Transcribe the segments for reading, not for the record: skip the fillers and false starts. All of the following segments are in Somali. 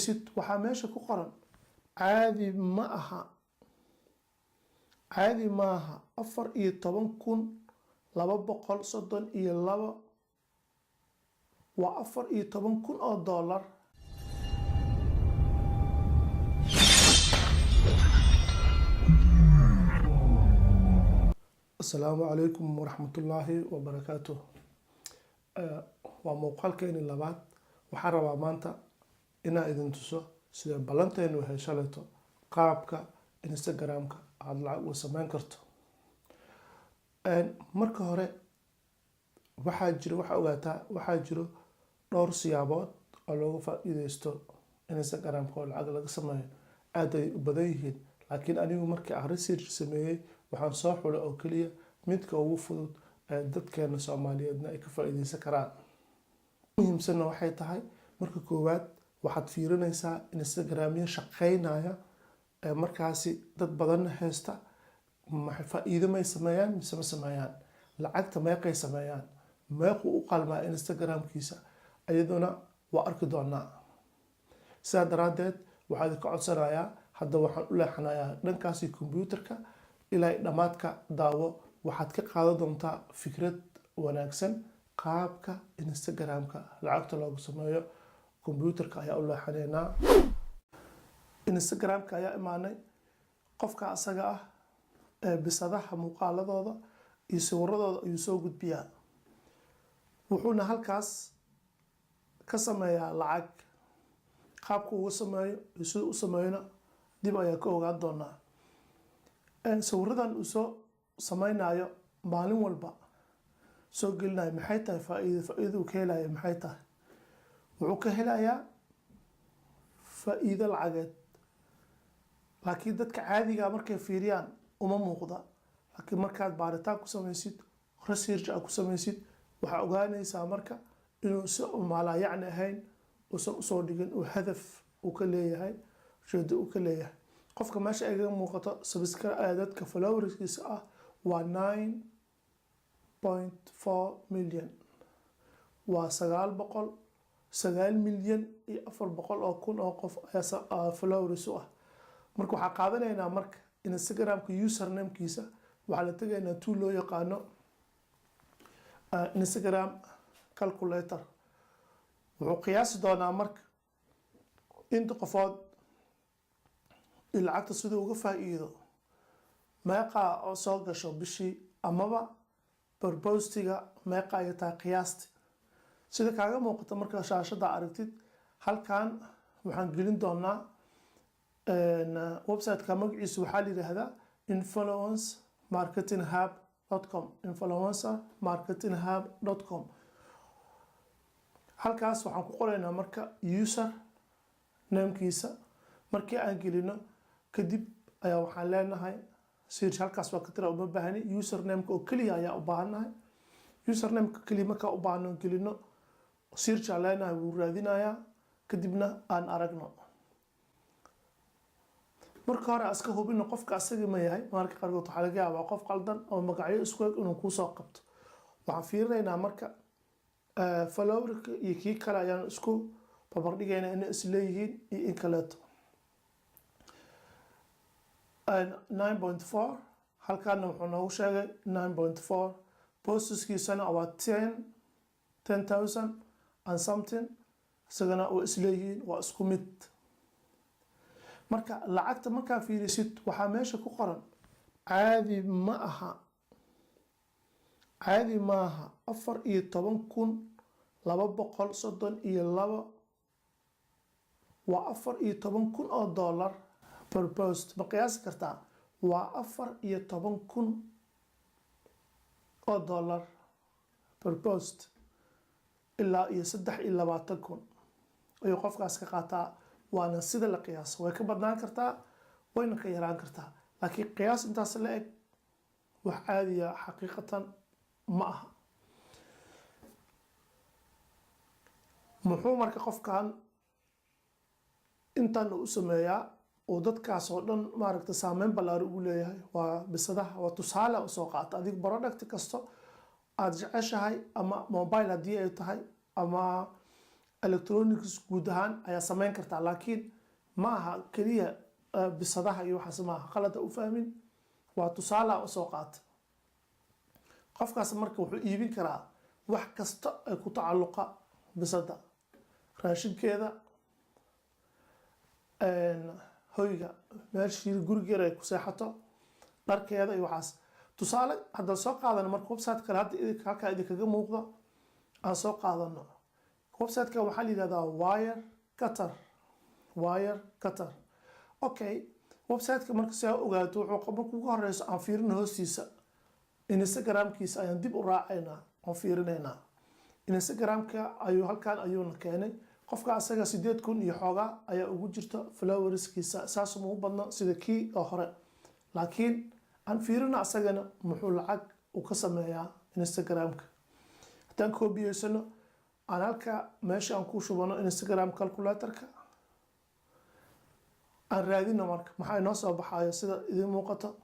waxaa meesha ku qoran caadi ma aha $14,232 waa $14,000 oo dollar. Asalaamu calaykum waraxmatullaahi wabarakaatuh. Waa muuqaalkeeni labaad. Waxaan rabaa maanta inaan idin tuso sida ballanteenu waxay shalayto qaabka Instagram-ka aad lacag uga samayn karto. Marka hore waxaa jiro dhowr siyaabood oo looga faa'iideysto Instagram-ka oo lacag laga sameeyo. Aad ay u badan yihiin, laakiin anigu markii aan research sameeyay waxaan soo xulay oo kaliya midka ugu fudud ee dadkeena Soomaaliyeedna ay ka faa'iideysan karaan. Muhiimsan waxay tahay marka koowaad waxaad fiirinaysaa Instagram-ya shaqeynaya ee markaasi dad badan haysta faa'iido may sameeyaan mise ma sameeyaan, lacagta meeqay sameeyaan, meequu u qalmaa Instagram-kiisa, iyaduna waa arki doonaa. sidaa daraaddeed waxaad ka codsanayaa hadda waxaan u leexanayaa dhankaasi kombiyuutarka ilaa dhammaadka daawo. waxaad ka qaadan doontaa fikrad wanaagsan qaabka Instagram-ka lacagta loogu sameeyo. kombiyuutarka ayaa u leexanaynaa. Instagram-ka ayaa imaanay. qofka asaga ah ee bisadaha muuqaaladooda iyo sawirradooda ayuu soo gudbiyaa, wuxuuna halkaas ka sameeyaa lacag. qaabka ugu sameeyo iyo sida u sameeyona dib ayaa ka ogaan doonaa. sawirradan uu soo sameynayo maalin walba soo gelinayo maxay tahay faa'iido uu ka helayo maxay tahay? wuxuu ka helayaa faa'iido lacageed, laakiin dadka caadiga markay fiiriyaan uma muuqda. laakiin markaad baaritaan ku samaysid, research aad ku samaysid, waxaa ogaanaysaa marka inuu si maalaa yacni ahayn, uusan usoo dhigin, uu hadaf uu ka leeyahay, ujeedo uu ka leeyahay. qofka meesha ay ga muuqato dadka followerskiisa ah waa 9.4 milyan, waa 9,400,000 oo qof ayaa followers u ah. marka waxaa qaadanaynaa marka Instagram-ka username-kiisa, waxaa la tegaynaa tool loo yaqaano Instagram calculator. wuxuu qiyaasi doonaa marka inta qofood lacagta siduu uga faa'iido, meeqaa oo soo gasho bishii, amaba barbostiga meeqa ay tahay qiyaasti. sida kaaga muuqata marka shaashada aragtid, halkan waxaan gelin doonaa website-ka magaciisa waxaa la yiraahdaa influencermarketinghub.com. halkaas waxaan ku qoraynaa marka user namekiisa. markii aan gelino kadib ayaa waxaan leenahay search. halkaas waa ka tira uma baahni, usernameka oo kaliya ayaa u baahannahay. usernameka kaliya markaa u baahno gelino, search aan leenahay, wuu raadinayaa, kadibna aan aragno. marka hore iska hubino qofka asaga ma yahay. marka qaarkood waxaa laga yaabaa qof qaldan oo magacyo isku eg inuu kusoo qabto. waxaan fiirinaynaa marka followerka iyo kii kale ayaan isku babardhigaynaa inay isleeyihiin iyo in kaleeto. 9.4 halkaana wuxuu noogu sheegay 9.4. posteskiisana waa 10,000 and something, isagana waa isleeyihiin, waa isku mid. marka lacagta markaa fiirisid waxaa meesha ku qoran caadi ma aha $14,232 waa $14,000 oo dollar per post. ma qiyaasi kartaa? waa $14,000 oo dollar per post. ilaa iyo 23,000 ayuu qofkaas ka qaataa. waana sida la qiyaaso. way ka badnaan kartaa, wayna ka yaraan kartaa, laakiin qiyaas intaas la eg wax caadiya xaqiiqatan ma aha. muxuu marka qofkan intan u sameeyaa oo dadkaas oo dhan maaragta saameyn ballaar ugu leeyahay? waa bisadaha. waa tusaale u soo qaata. adiga product kasto aad jeceshahay, ama mobile haddii ay tahay, ama electronics guud ahaan ayaa sameyn kartaa, laakiin ma aha keliya bisadaha iyo waxaas maaha, qalada u fahmin. waa tusaale usoo qaata. qofkaas marka wuxuu iibin karaa wax kasta ay ku tacalluqa bisada, raashinkeeda, hoyga, meeshii gurigeeda ay ku seexato, dharkeeda iyo waxaas. tusaale haddaan soo qaadano marka website kale hadda halkaa idinkaga muuqda aan soo qaadano. website-ka waxaa la yihahdaa Wirecutter. okay, website-ka marka si aa ogaato wuxuu marka ugu horeyso aan fiirino hoostiisa Instagram-kiisa ayaan dib u raacaynaa aan fiirinaynaa. Instagram-ka ayuu halkaan ayuuna keenay. qofka asaga 8,000 iyo xoogaa ayaa ugu jirta followerskiisa, saas uma u badna sida kii oo hore, laakiin aan fiirino asagana muxuu lacag u ka sameeyaa Instagram-ka. haddaan koobiyeysano aan halka meesha aan ku shubano Instagram calculator-ka aan raadino marka maxaa inoo soo baxayo sida idin muuqato.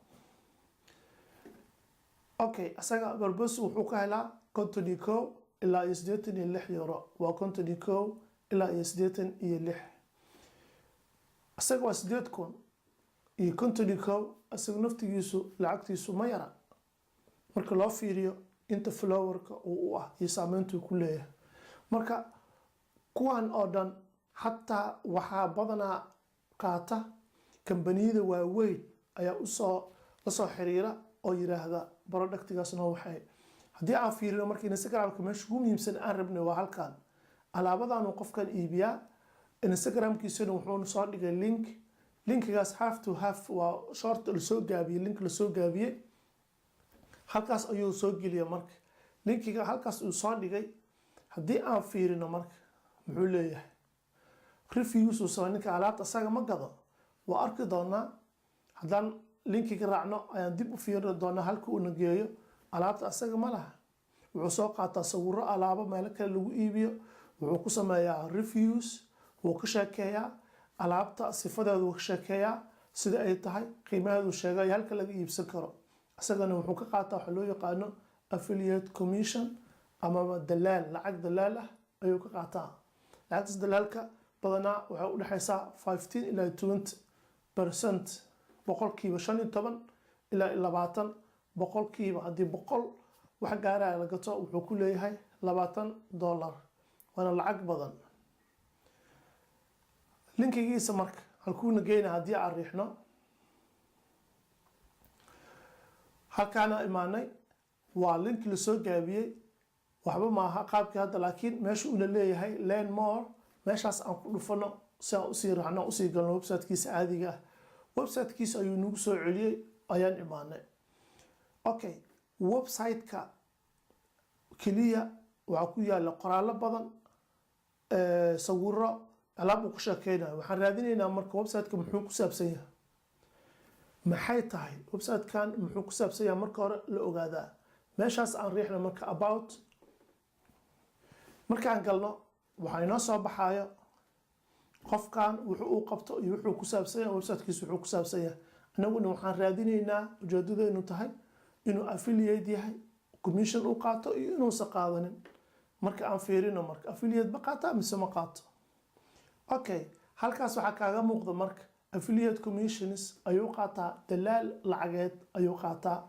okay, asaga balbos wuxuu ka helaa 51 ilaa 86 euro. waa 51 ilaa 86. asaga waa 8,000 iyo 51. asaga naftigiisu lacagtiisu ma yara marka loo fiiriyo inta followerka uu u ah iyo saameyntu ku leeyahay. marka kuwan oo dhan xataa waxaa badanaa qaata kambaniyada waaweyn ayaa lasoo xiriira oo yiraahda productigaasna waxay. haddii aan fiirino marka Instagram-ka meesha ugu muhiimsan aan rabnay waa halkan. alaabadan uu qofkan iibiyaa, Instagram-kiisana wuxuu soo dhigay linkigaas have to have waa short lasoo gaabiyey, link lasoo gaabiyey. halkaas ayuu soo geliya marka linkiga halkaas uu soo dhigay. haddii aan fiirino marka muxuu leeyahay reviews uu soo ninka alaabta asaga ma gado, waa arki doonaa. haddaan linkiga raacno ayaan dib u fiirin doonaa halka uu nageeyo. alaabta asaga ma laha, wuxuu soo qaataa sawiro alaabo meelo kale lagu iibiyo, wuxuu ku sameeyaa reviews, wuu ka sheekeeyaa alaabta sifadeeda, wuu ka sheekeeyaa sida ay tahay, qiimaheedu sheegay halka laga iibsan karo. asagana wuxuu ka qaataa waxa loo yaqaano affiliate commission ama dalaal, lacag dalaal ah ayuu ka qaataa. lacagtaas dalaalka badanaa waxay u dhexeysaa 15 ilaa 20%, boqolkiiba 15 ilaa 20 boqolkiiba. haddii 100 wax gaaraya la gato wuxuu ku leeyahay $20, waana lacag badan. linkigiisa marka halkuuna geyna haddii aan riixno halkaana imaanay, waa link lasoo gaabiyey, waxba maaha qaabkii hadda, laakiin meesha una leeyahay learn more. meeshaas aan ku dhufano si aan usii raacno usii galno websitekiisa caadiga ah. websitekiisa ayuu nagu soo celiyey, ayaan imaanay. okay, website-ka keliya waxaa ku yaala qoraallo badan, sawiro, alaab uu ku sheekeynayo. waxaan raadinaynaa marka website-ka muxuu ku saabsan yahay, maxay tahay website-kan muxuu ku saabsan yahay marka hore la ogaadaa. meeshaas aan riixno marka about. markaan galno waxaa inoo soo baxayo qofkan wuxuu uu qabto iyo wuxuu ku saabsan yahay, website-kiisa wuxuu ku saabsan yahay. anaguna waxaan raadinaynaa ujeedadeenu tahay inuu affiliate yahay, commission uu qaato iyo inuusan qaadanin. marka aan fiirino marka affiliate ma qaataa mise ma qaato. okay, halkaas waxaa kaaga muuqda marka affiliate commissions ayuu qaataa, dalaal lacageed ayuu qaataa.